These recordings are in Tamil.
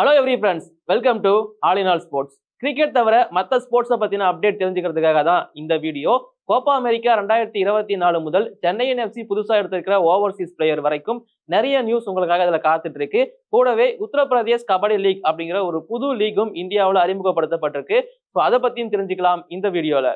Hello every friends, welcome to all in all sports. Cricket தவிர மற்ற ஸ்போர்ட்ஸை பற்றின அப்டேட் தெரிஞ்சுக்கிறதுக்காக தான் இந்த வீடியோ. கோப்பா அமெரிக்கா 2024 முதல் சென்னையின் எஃப்சி புதுசாக எடுத்திருக்கிற ஓவர்சீஸ் பிளேயர் வரைக்கும் நிறைய நியூஸ் உங்களுக்காக இதில் காத்துட்டு இருக்கு. கூடவே உத்தரப்பிரதேஷ் கபடி லீக் அப்படிங்கிற ஒரு புது லீகும் இந்தியாவில் அறிமுகப்படுத்தப்பட்டிருக்கு. ஸோ அதை பற்றியும் தெரிஞ்சுக்கலாம் இந்த வீடியோவில்.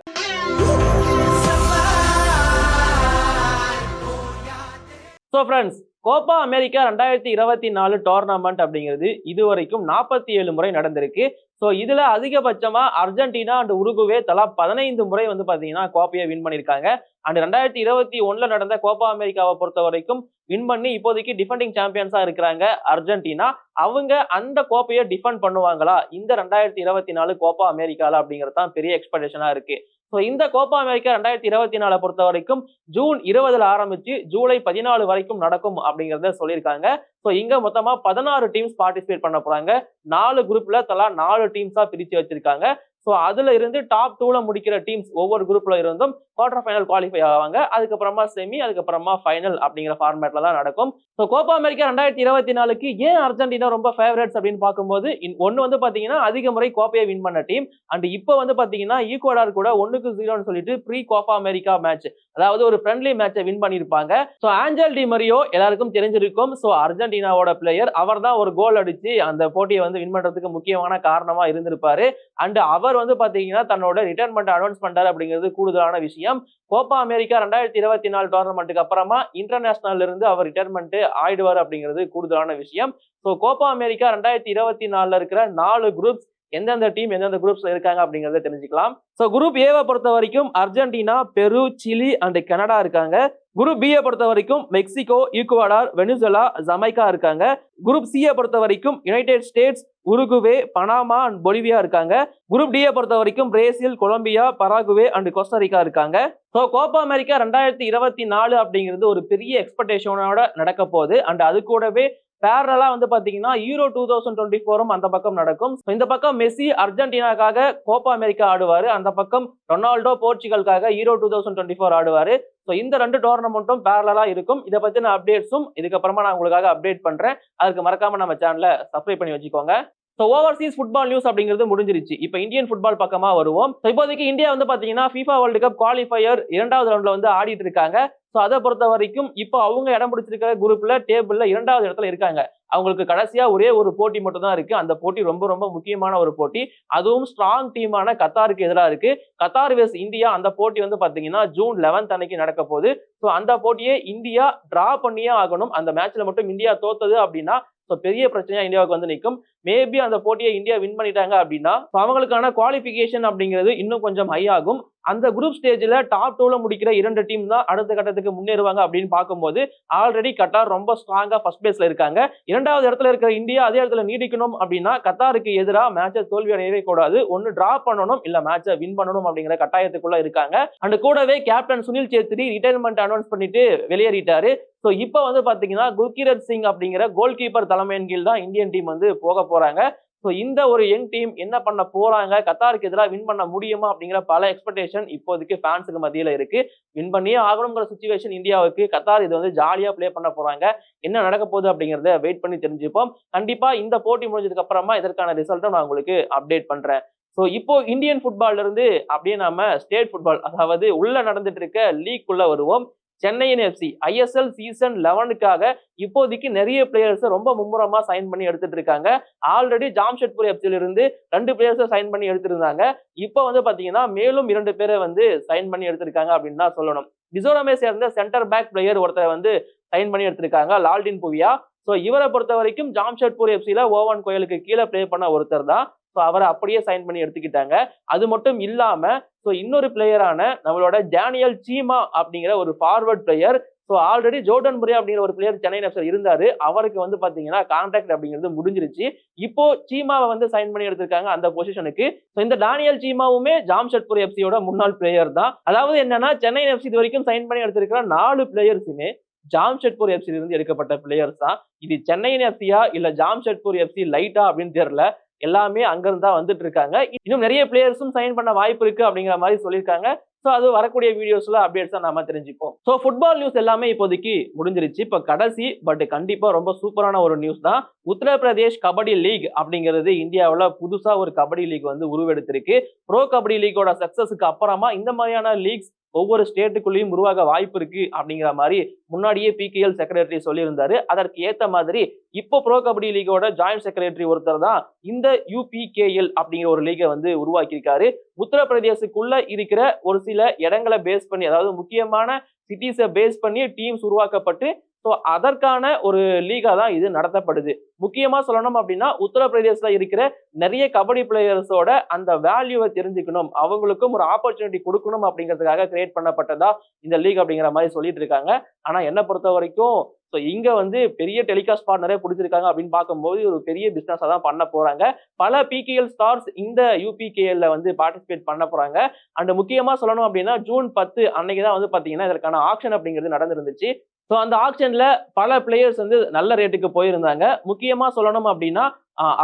So friends, Koppa America 2024 tournament அப்படிங்கிறது இதுவரைக்கும் 47 முறை நடந்திருக்கு. ஸோ இதுல அதிகபட்சமா அர்ஜென்டினா அண்ட் உருகுவே தலா 15 முறை வந்து பாத்தீங்கன்னா கோப்பையை வின் பண்ணியிருக்காங்க. அண்ட் 2021 நடந்த கோப்பா அமெரிக்காவை பொறுத்த வரைக்கும் வின் பண்ணி இப்போதைக்கு டிஃபெண்டிங் சாம்பியன்ஸா இருக்கிறாங்க அர்ஜென்டினா. அவங்க அந்த கோப்பையை டிஃபெண்ட் பண்ணுவாங்களா இந்த 2024 கோப்பா அமெரிக்கால அப்படிங்கிறது தான் பெரிய எக்ஸ்பெக்டேஷனா இருக்கு. ஸோ இந்த கோப்பா அமெரிக்கா 2024 பொறுத்த வரைக்கும் ஜூன் 20 ஆரம்பிச்சு ஜூலை 14 வரைக்கும் நடக்கும் அப்படிங்கறத சொல்லியிருக்காங்க. ஸோ இங்க மொத்தமா 16 டீம்ஸ் பார்ட்டிசிபேட் பண்ண போறாங்க. 4 குரூப்ல தலா 4 டீம்ஸா பிரிச்சு வச்சிருக்காங்க. ஸோ அதுல இருந்து டாப் 2ல முடிக்கிற டீம்ஸ் ஒவ்வொரு குரூப்ல இருந்தும் குவார்டர் ஃபைனல் குவாலிஃபை ஆவாங்க. அதுக்கப்புறமா செமி, அதுக்கப்புறமா ஃபைனல் அப்படிங்கிற ஃபார்மேட்ல தான் நடக்கும். ஸோ கோப்பா அமெரிக்கா 2024க்கு ஏன் அர்ஜென்டினா ரொம்ப ஃபேவரட்ஸ் அப்படின்னு பார்க்கும்போது ஒன்னு வந்து பாத்தீங்கன்னா அதிக முறை கோப்பையை வின் பண்ண டீம். அண்ட் இப்போ வந்து பாத்தீங்கன்னா ஈக்குவடார் கூட 1-0 சொல்லிட்டு ப்ரீ கோப்பா அமெரிக்கா மேட்ச், அதாவது ஒரு ஃப்ரெண்ட்லி மேட்சை வின் பண்ணியிருப்பாங்க. ஸோ ஆஞ்சல் டி மரியோ எல்லாருக்கும் தெரிஞ்சிருக்கும். ஸோ அர்ஜென்டினாவோட பிளேயர், அவர் தான் ஒரு கோல் அடிச்சு அந்த போட்டியை வந்து வின் பண்றதுக்கு முக்கியமான காரணமா இருந்திருப்பாரு. அண்ட் அவர் வந்து பாத்தீங்கன்னா தன்னோட ரிட்டையர்மெண்ட் அனௌன்ஸ் பண்றாரு அப்படிங்கிறது கூடுதலான விஷயம். கோப்பா அமெரிக்கா 2024 டோர்னமெண்ட்டுக்கு அப்புறமா இன்டர்நேஷனல் இருந்து அவர் ரிட்டையர்மெண்ட் ஆயிடுவார் அப்படிங்கிறது கூடுதலான விஷயம். ஸோ கோப்பா அமெரிக்கா 2024 இருக்கிற 4 குரூப்ஸ், எந்தெந்த டீம் எந்தெந்த குரூப்ஸ்ல இருக்காங்க அப்படிங்கறத தெரிஞ்சுக்கலாம். சோ குரூப் ஏவை பொறுத்த வரைக்கும் Argentina, Peru, Chile and Canada இருக்காங்க. குரூப் பி பொறுத்த வரைக்கும் மெக்சிகோ, ஈக்குவடார், வெனிசுலா, ஜமைக்கா இருக்காங்க. குரூப் சி பொறுத்த வரைக்கும் United States, Uruguay, Panama and Bolivia இருக்காங்க. குரூப் டி பொறுத்த வரைக்கும் Brazil, Colombia, Paraguay and Costa Rica இருக்காங்க. ஸோ கோப்பா அமெரிக்கா 2024 அப்படிங்கிறது ஒரு பெரிய எக்ஸ்பெக்டேஷனோட நடக்க போகுது. அண்ட் அது கூடவே பேரலா வந்து பாத்தீங்கன்னா யூரோ 2024 அந்த பக்கம் நடக்கும். இந்த பக்கம் மெஸ்ஸி அர்ஜென்டினாக்காக கோப்பா அமெரிக்கா ஆடுவாரு, அந்த பக்கம் ரொனால்டோ போர்ச்சுகலுக்காக யூரோ 2024 ஆடுவாரு. ஸோ இந்த 2 டோர்னமெண்ட்டும் பேரலா இருக்கும். இதை பத்தின அப்டேட்ஸும் இதுக்கப்புறமா நான் உங்களுக்காக அப்டேட் பண்றேன். அதுக்கு மறக்காம நம்ம சேனலை சப்ஸ்கிரைப் பண்ணி வச்சுக்கோங்க. ஸோ ஓவர்சீஸ் ஃபுட்பால் நியூஸ் அப்படிங்கிறது முடிஞ்சிருச்சு. இப்போ இந்தியன் ஃபுட்பால் பக்கமா வருவோம். இப்போதைக்கு இந்தியா வந்து பாத்தீங்கன்னா FIFA வேர்ல்டு கப் குவாலிஃபயர் 2வது ரவுண்ட்ல வந்து ஆடிட்டு இருக்காங்க. ஸோ அதை பொறுத்த வரைக்கும் இப்போ அவங்க இடம் பிடிச்சிருக்கிற குரூப்ல டேபிள்ல 2வது இடத்துல இருக்காங்க. அவங்களுக்கு கடைசியா ஒரே ஒரு போட்டி மட்டும் தான் இருக்கு. அந்த போட்டி ரொம்ப ரொம்ப முக்கியமான ஒரு போட்டி. அதுவும் ஸ்ட்ராங் டீமான கத்தாருக்கு எதிராக இருக்கு. கத்தார் வெர்சஸ் இந்தியா அந்த போட்டி வந்து பாத்தீங்கன்னா ஜூன் 11 அன்னைக்கு நடக்க போகுது. ஸோ அந்த போட்டியை இந்தியா டிரா பண்ணியே ஆகணும். அந்த மேட்ச்ல மட்டும் இந்தியா தோத்தது அப்படின்னா பெரிய பிரச்சனையா இந்தியாவுக்கு வந்து நிற்கும். மேபி அந்த போட்டியை இந்தியா வின் பண்ணிட்டாங்க அப்படின்னா அவங்களுக்கான குவாலிஃபிகேஷன் அப்படிங்கிறது இன்னும் கொஞ்சம் ஹை ஆகும். அந்த குரூப் ஸ்டேஜ்ல டாப் 2ல முடிக்கிற 2 டீம் தான் அடுத்த கட்டத்துக்கு முன்னேறுவாங்க அப்படின்னு பார்க்கும்போது ஆல்ரெடி கத்தார் ரொம்ப ஸ்ட்ராங்கா ஃபர்ஸ்ட் பிளேஸ்ல இருக்காங்க. 2வது இடத்துல இருக்கிற இந்தியா அதே இடத்துல நீடிக்கணும் அப்படின்னா கத்தாருக்கு எதிராக மேட்சை தோல்வி அடையவே கூடாது. ஒன்னு டிரா பண்ணணும், இல்ல மேட்சை வின் பண்ணணும் அப்படிங்கிற கட்டாயத்துக்குள்ள இருக்காங்க. அண்ட் கூடவே captain Sunil Chhetri retirement announce பண்ணிட்டு வெளியேறிட்டாரு. ஸோ இப்போ வந்து பாத்தீங்கன்னா குர்கிரத் சிங் அப்படிங்கிற கோல் கீப்பர் தலைமையின் கீழ் தான் இந்தியன் டீம் வந்து போக போறாங்க. ஸோ இந்த ஒரு யங் டீம் என்ன பண்ண போறாங்க, கத்தாருக்கு எதிராக வின் பண்ண முடியுமா அப்படிங்கிற பல எக்ஸ்பெக்டேஷன் இப்போதைக்கு ஃபேன்ஸுக்கு மத்தியில இருக்கு. வின் பண்ணியே ஆகணுங்கிற சிச்சுவேஷன் இந்தியாவுக்கு. கத்தார் இது வந்து ஜாலியா பிளே பண்ண போறாங்க. என்ன நடக்க போகுது அப்படிங்கறத வெயிட் பண்ணி தெரிஞ்சுப்போம். கண்டிப்பா இந்த போட்டி முடிஞ்சதுக்கு அப்புறமா இதற்கான ரிசல்ட்டும் நான் உங்களுக்கு அப்டேட் பண்றேன். ஸோ இப்போ இந்தியன் ஃபுட்பால்ல இருந்து அப்படியே நாம ஸ்டேட் ஃபுட்பால், அதாவது உள்ள நடந்துட்டு இருக்க லீக் உள்ள வருவோம். சென்னையின் எஃப்சி ISL சீசன் 11க்காக இப்போதைக்கு நிறைய பிளேயர்ஸ் ரொம்ப மும்முரமா சைன் பண்ணி எடுத்துட்டு இருக்காங்க. ஆல்ரெடி ஜாம்ஷெட்பூர் எஃப்சில இருந்து 2 பிளேயர்ஸ் சைன் பண்ணி எடுத்திருந்தாங்க. இப்போ வந்து பாத்தீங்கன்னா மேலும் 2 பேரை வந்து சைன் பண்ணி எடுத்திருக்காங்க அப்படின்னு தான் சொல்லணும். மிசோரமை சேர்ந்த சென்டர் பேக் பிளேயர் ஒருத்தர் வந்து சைன் பண்ணி எடுத்திருக்காங்க, லால்டின் புவியா. ஸோ இவரை பொறுத்த வரைக்கும் ஜாம்ஷெட்பூர் எஃப்சில ஓவன் கோயலுக்கு கீழே பிளே பண்ண ஒருத்தர் தான். ஸோ அவரை அப்படியே சைன் பண்ணி எடுத்துக்கிட்டாங்க. அது மட்டும் இல்லாம இன்னொரு பிளேயரான நம்மளோட டேனியல் சீமா அப்படிங்கிற ஒரு forward player, already Jordan Murray அப்படிங்கிற ஒரு பிளேயர் சென்னை எஃப்சில இருந்தாரு. அவருக்கு வந்து பாத்தீங்கன்னா கான்ட்ராக்ட் அப்படிங்கிறது முடிஞ்சிருச்சு. இப்போ சீமாவை வந்து சைன் பண்ணி எடுத்திருக்காங்க அந்த பொசிஷனுக்கு. இந்த டேனியல் சீமாவுமே ஜாம்ஷெட்பூர் எஃப்சியோட முன்னாள் பிளேயர் தான். அதாவது என்னன்னா சென்னை எஃப்சி இது வரைக்கும் சைன் பண்ணி எடுத்திருக்கிற 4 பிளேயர்ஸுமே ஜாம்ஷெட்பூர் எஃப்சில இருந்து எடுக்கப்பட்ட பிளேயர்ஸ் தான். இது சென்னையின் எஃப்சியா இல்ல ஜாம்ஷெட்பூர் எஃப்சி லைட்டா அப்படின்னு தெரியல. எல்லாமே அங்கிருந்து தான் வந்துட்டு இருக்காங்க. இன்னும் நிறைய பிளேயர்ஸும் சைன் பண்ண வாய்ப்பு இருக்கு அப்படிங்கிற மாதிரி சொல்லியிருக்காங்க. ஸோ அது வரக்கூடிய வீடியோஸ்ல அப்டேட்ஸா நாம தெரிஞ்சுப்போம். ஸோ ஃபுட்பால் நியூஸ் எல்லாமே இப்போதைக்கு முடிஞ்சிருச்சு. இப்போ கடைசி பட் கண்டிப்பா ரொம்ப சூப்பரான ஒரு நியூஸ் தான். உத்தரப்பிரதேஷ் கபடி லீக் அப்படிங்கிறது இந்தியாவில் புதுசா ஒரு கபடி லீக் வந்து உருவெடுத்திருக்கு. ப்ரோ கபடி லீக்கோட சக்சஸுக்கு அப்புறமா இந்த மாதிரியான லீக்ஸ் ஒவ்வொரு ஸ்டேட்டுக்குள்ளேயும் உருவாக வாய்ப்பு இருக்கு அப்படிங்கிற மாதிரி முன்னாடியே பிகேஎல் செக்ரட்டரி சொல்லியிருந்தாரு. அதற்கு ஏத்த மாதிரி இப்போ ப்ரோ கபடி லீகோட ஜாயிண்ட் செக்ரட்டரி ஒருத்தர் தான் இந்த யுபிகேஎல் அப்படிங்கிற ஒரு லீகை வந்து உருவாக்கியிருக்காரு. உத்தரப்பிரதேசுக்குள்ள இருக்கிற ஒரு சில இடங்களை பேஸ் பண்ணி, அதாவது முக்கியமான சிட்டிஸை பேஸ் பண்ணி டீம்ஸ் உருவாக்கப்பட்டு ஸோ அதற்கான ஒரு லீகா தான் இது நடத்தப்படுது. முக்கியமா சொல்லணும் அப்படின்னா உத்தரப்பிரதேசல இருக்கிற நிறைய கபடி பிளேயர்ஸோட அந்த வேல்யூவை தெரிஞ்சுக்கணும், அவங்களுக்கும் ஒரு ஆப்பர்ச்சுனிட்டி கொடுக்கணும் அப்படிங்கிறதுக்காக கிரியேட் பண்ணப்பட்டதா இந்த லீக் அப்படிங்கிற மாதிரி சொல்லிட்டு இருக்காங்க. ஆனா என்ன பொறுத்த வரைக்கும் ஸோ இங்க வந்து பெரிய டெலிகாஸ்ட் பார்ட்னரே பிடிச்சிருக்காங்க அப்படின்னு பார்க்கும்போது ஒரு பெரிய பிசினஸா தான் பண்ண போறாங்க. பல பிகேஎல் ஸ்டார்ஸ் இந்த யூபிகேஎல்ல வந்து பார்ட்டிசிபேட் பண்ண போறாங்க. அண்ட் முக்கியமா சொல்லணும் அப்படின்னா ஜூன் 10 அன்னைக்கு தான் வந்து பாத்தீங்கன்னா இதற்கான ஆக்ஷன் அப்படிங்கிறது நடந்திருந்துச்சு. ஸோ அந்த ஆக்ஷன்ல பல பிளேயர்ஸ் வந்து நல்ல ரேட்டுக்கு போயிருந்தாங்க. முக்கியமா சொல்லணும் அப்படின்னா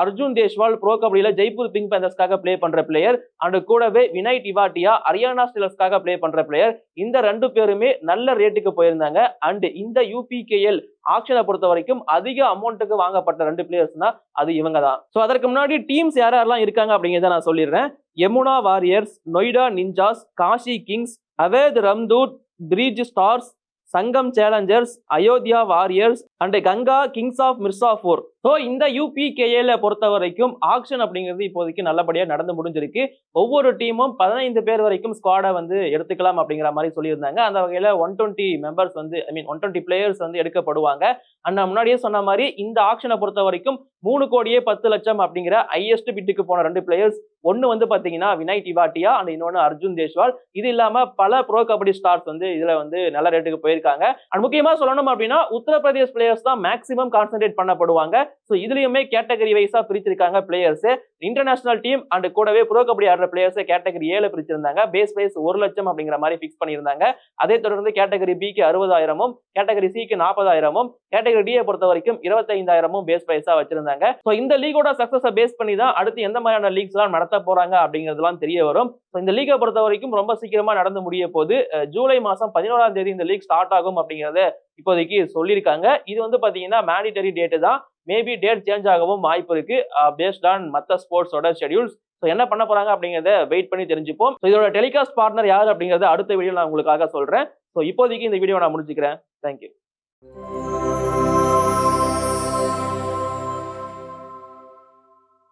அர்ஜுன் தேஷ்வால் ப்ரோ கபடியில ஜெய்ப்பூர் பிங்க் பேந்தர்ஸ்க்காக பிளே பண்ற பிளேயர் அண்ட் கூடவே வினய் டிவாட்டியா ஹரியானா ஸ்டீலர்ஸ்க்காக பிளே பண்ற பிளேயர், இந்த 2 பேருமே நல்ல ரேட்டுக்கு போயிருந்தாங்க. அண்ட் இந்த யூபிகேஎல் ஆக்ஷனை பொறுத்த வரைக்கும் அதிக அமௌண்ட்டுக்கு வாங்கப்பட்ட 2 பிளேயர்ஸ்னா அது இவங்க தான். ஸோ அதற்கு முன்னாடி டீம்ஸ் யாரெல்லாம் இருக்காங்க அப்படிங்கிறத நான் சொல்லிடுறேன். Yamuna warriors, Noida ninjas, Kashi kings, Awadh Ramdoot, Braj stars, Sangam challengers, Ayodhya warriors and Ganga kings of Mirzapur. So இந்த யூபிகேஏல பொறுத்த வரைக்கும் ஆக்ஷன் அப்படிங்கிறது இப்போதைக்கு நல்லபடியா நடந்து முடிஞ்சிருக்கு. ஒவ்வொரு டீமும் 15 பேர் வரைக்கும் ஸ்குவாடை வந்து எடுத்துக்கலாம் அப்படிங்கிற மாதிரி சொல்லியிருந்தாங்க. அந்த வகையில 120 மெம்பர்ஸ் வந்து 120 பிளேயர்ஸ் வந்து எடுக்கப்படுவாங்க. அண்ட் முன்னாடியே சொன்ன மாதிரி இந்த ஆக்ஷனை பொறுத்த வரைக்கும் 3,10,00,000 அப்படிங்கிற ஹையஸ்ட் பிட்டுக்கு போன 2 பிளேயர்ஸ், ஒன்னு வந்து பாத்தீங்கன்னா வினய் டிவாட்டியா அண்ட் இன்னொன்னு அர்ஜுன் தேஷ்வால். இது இல்லாம பல ப்ரோ கபடி ஸ்டார்ஸ் வந்து இதுல வந்து நல்ல ரேட்டுக்கு போயிருக்காங்க. அண்ட் முக்கியமா சொல்லணும் அப்படின்னா உத்தரப்பிரதேஷ் பிளேயர்ஸ் தான் மேக்ஸிமம் கான்சென்ட்ரேட் பண்ணப்படுவாங்க. ஸோ இதுலயுமே கேட்டகரி வைஸா பிரிச்சிருக்காங்க பிளேயர்ஸ். இன்டர்நேஷனல் டீம் அண்ட் கூடவே ப்ரோ கபடி ஆடுற பிளேயர்ஸ் கேட்டகரி ஏல பிரிச்சிருந்தாங்க. பேஸ் பிரைஸ் 1,00,000 அப்படிங்கிற மாதிரி பிக்ஸ் பண்ணியிருந்தாங்க. அதே தொடர்ந்து கேட்டகரி பிக்கு 60,000, கேட்டகரி சிக்கு 40,000, கேட்டகரி டியை பொறுத்த வரைக்கும் 25,000 பேஸ் பிரைஸா வச்சிருந்தாங்க. ஸோ இந்த லீகோட சக்சஸை பேஸ் பண்ணி தான் அடுத்து எந்த மாதிரியான லீக்ஸ் எல்லாம் நடத்த போறாங்க அப்படிங்கிறதுலாம் தெரிய வரும். இந்த லீகை பொறுத்த வரைக்கும் ரொம்ப சீக்கிரமா நடந்து முடிய போது. ஜூலை மாசம் 11ஆம் தேதி இந்த லீக் ஸ்டார்ட் ஆகும் அப்படிங்கறத இப்போதைக்கு சொல்லியிருக்காங்க. இது வந்து பாத்தீங்கன்னா மேண்டிட்டரி டேட் தான். மேபி டேட் சேஞ்ச் ஆகவும் வாய்ப்பு இருக்கு பேஸ்ட் ஆன் மற்ற ஸ்போர்ட்ஸோட ஷெட்யூல்ஸ். ஸோ என்ன பண்ண போறாங்க அப்படிங்கறத வெயிட் பண்ணி தெரிஞ்சுப்போம். இதோட டெலிகாஸ்ட் பார்ட்னர் யார் அப்படிங்கறத அடுத்த வீடியோ நான் உங்களுக்காக சொல்றேன். ஸோ இப்போதைக்கு இந்த வீடியோ நான் முடிச்சுக்கிறேன். தேங்க்யூ.